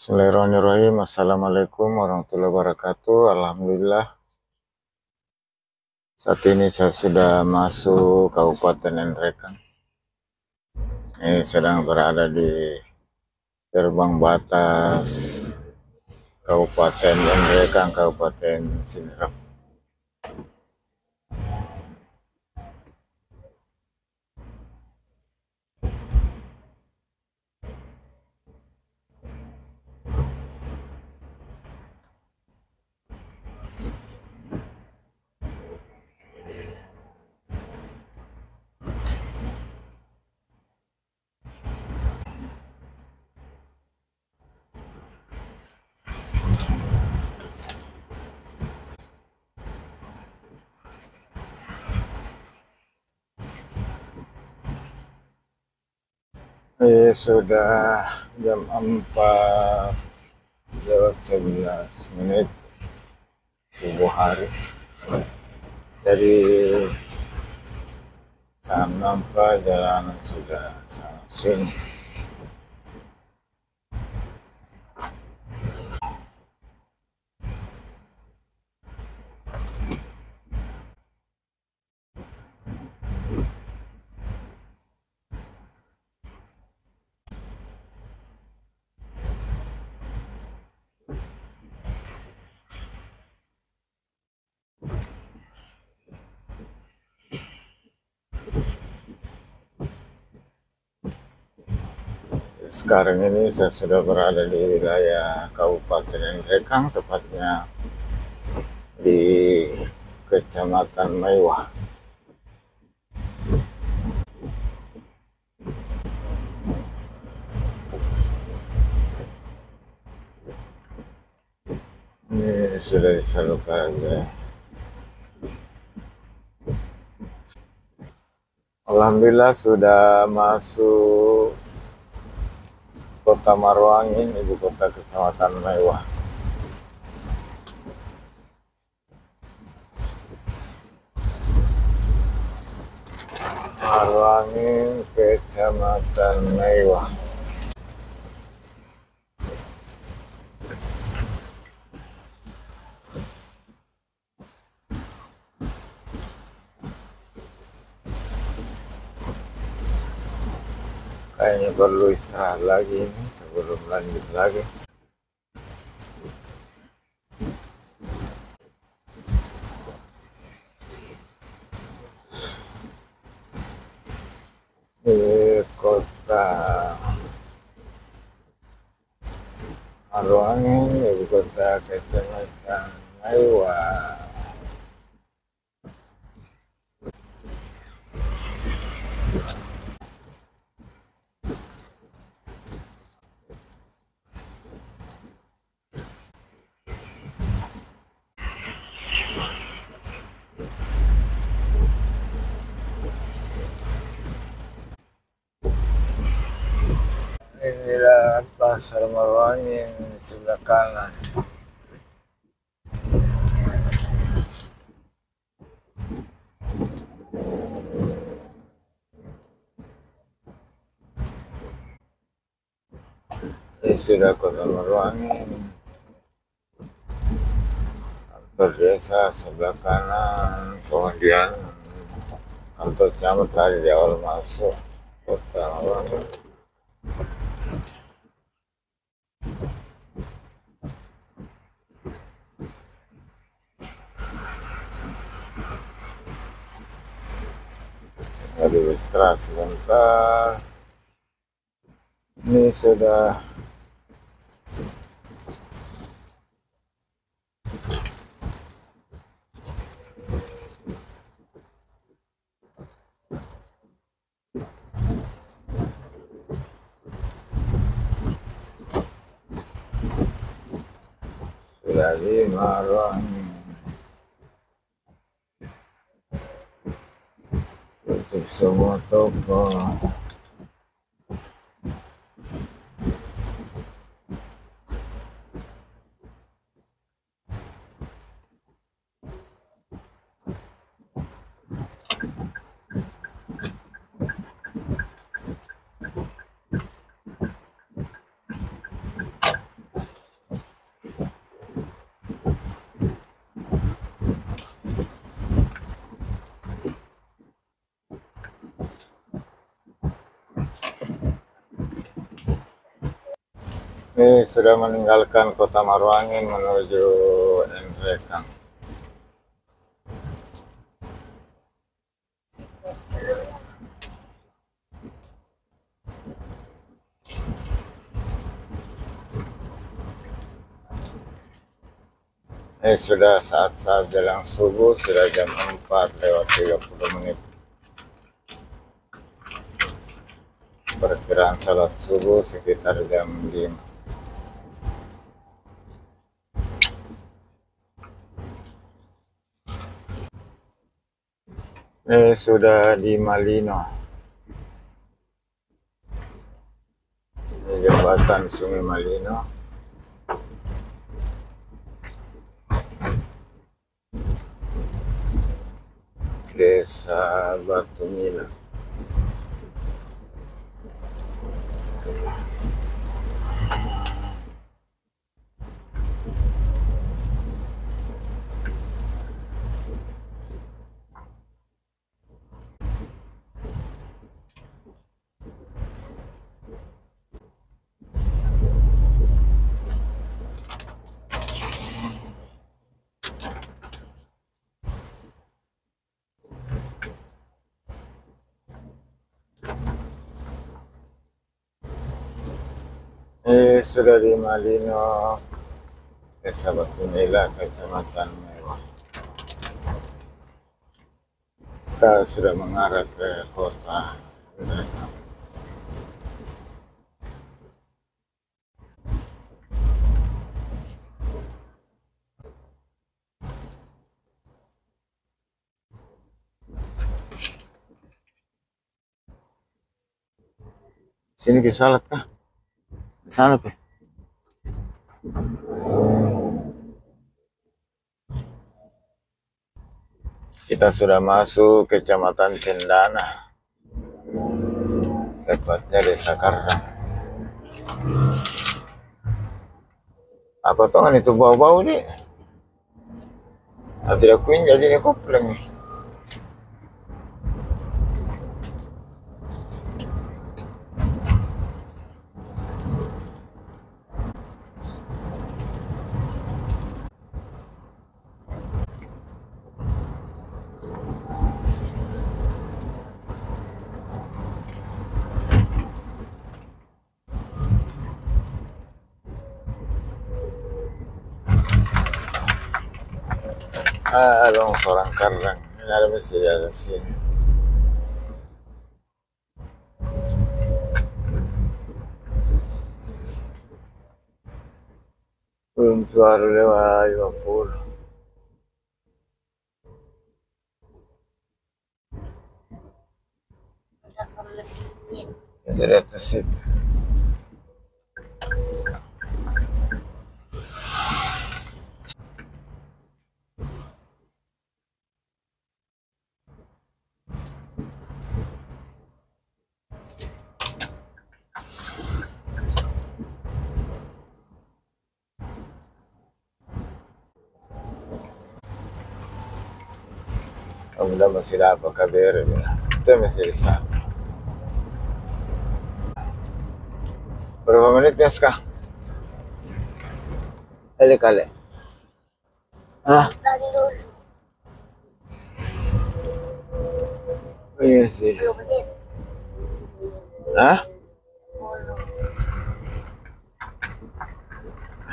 Bismillahirrahmanirrahim. Assalamualaikum warahmatullahi wabarakatuh. Alhamdulillah, saat ini saya sudah masuk Kabupaten Nrekang. Sedang berada di gerbang batas Kabupaten Nrekang, Kabupaten Sidrap. Sudah jam 4:11 subuh hari. Jadi saya nampak jalanan sudah sangat sunyi. Sekarang ini saya sudah berada di wilayah Kabupaten Nrekang, tepatnya di Kecamatan Maiwah. Ini sudah disalurkan ya. Alhamdulillah sudah masuk Kota Marwangin, ibu kota Kecamatan Maiwah. Marwangin, Kecamatan Maiwah. Kayaknya perlu istirahat lagi ini sebelum lanjut lagi. Kota Marwangin, ibu kota Kecamatan Maiwah. Inilah Pasar Marwangin di sebelah kanan. Ini sudah Kota Marwangin. Kantor desa sebelah kanan, kemudian kantor camat tadi di awal masuk Kota Marwangin. Ada istirahat sebentar. Ini sudah di Marwangin. Tutup semua toko. Ini sudah meninggalkan Kota Maruangin menuju Nrekang. Ini sudah saat-saat jelang subuh, sudah jam 4 lewat 30 menit. Perkiraan salat subuh sekitar jam 5. Ini sudah di Malino. Ini jembatan Sungai Malino. Desa Batu Mila. Ini sudah di Malino, Desa Batu Mila, Kecamatan Mewah. Kita sudah mengarah ke kota Nrekang. Sini ke salat kah? Di sana Pe. Kita sudah masuk Kecamatan Cendana, tepatnya Desa Kardang. Apa tongan itu bau-bau nih? Tidak kuin jadi ini kopleng nih. Longsoran Kardang. Ini ada masih di atas sini. Untuk baru lewat 50. Jadi atas itu. Kemudian masih dapat KBR ya. Itu masih di sana. Berapa menit ya sekarang? Kali. Ah, iya sih. Hah?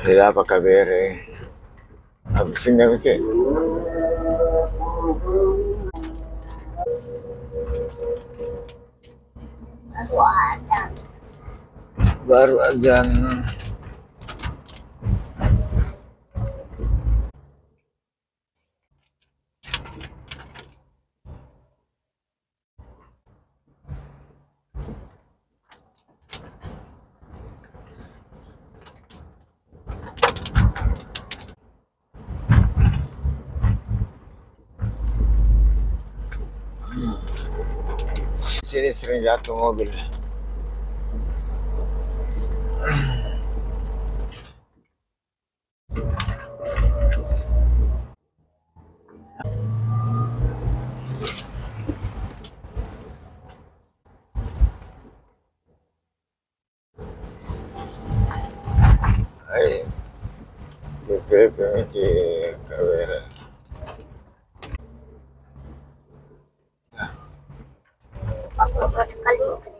Tidak apa KBR. Habis ini oke. Baru ajan. Sini sering jatuh mobil. Ay, Pepe que caber. Ako pa sekali keriting.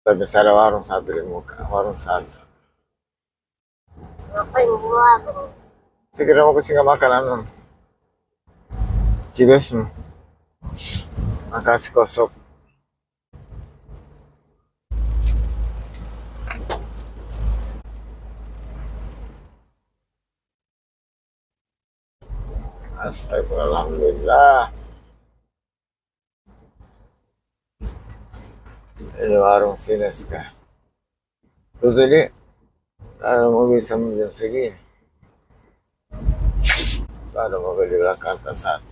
Tapi saya ada warung satu di muka, warung satu. Ako yung buwaro. Sige mo kasi nga makanan. Chibes mo. Makasi kosok. Alhamdulillah. Ini warung sines ka. Terus ini, ano mo bisa mo dyan sige. Paano mo balilang kantasan?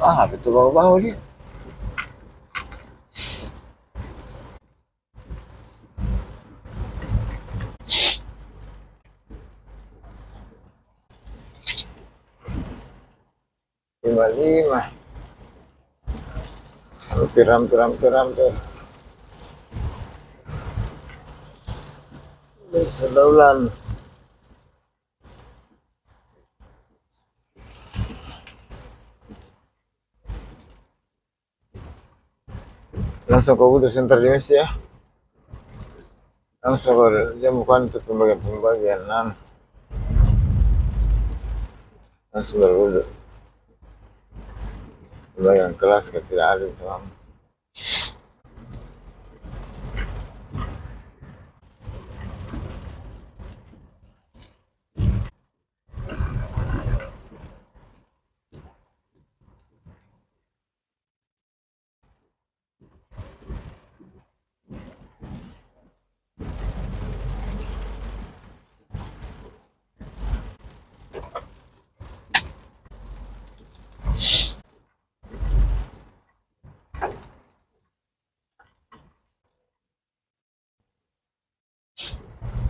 Ah, betul bawa-bawa dia. Lima-lima. Hampir. Sedaulan. Langsung ke Wudhu Center di Messi ya. Langsung ke, dia bukan untuk pembagian. Langsung berwudhu. Pembagian kelas tidak ada itu.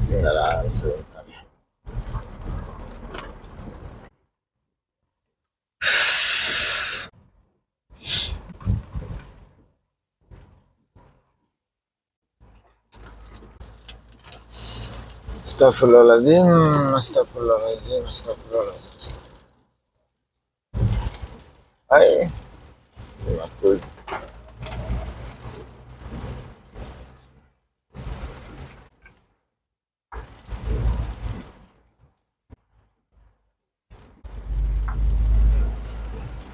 Sehingga langsung. Astagfirullahaladzim. Hai, 50.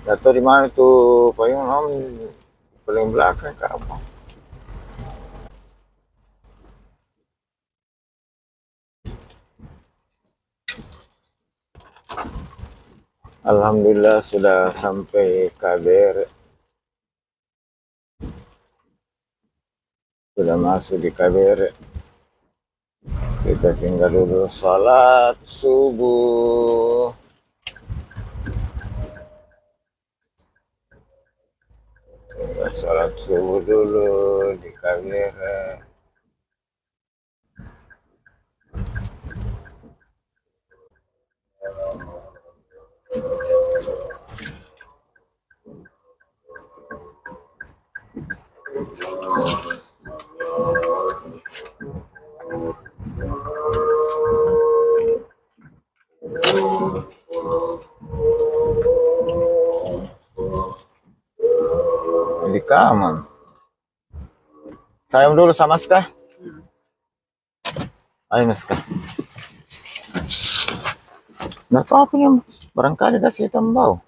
Atau di mana tuh payung om paling belakang ke apa? Alhamdulillah sudah sampai KBR. Sudah masuk di KBR. Kita singgah dulu sholat subuh. Sholat subuh dulu di KBR. rekaman. Sayang dulu sama Ska. Ayo Ska. Nggak apa-apa yang barangkali kasih tambah.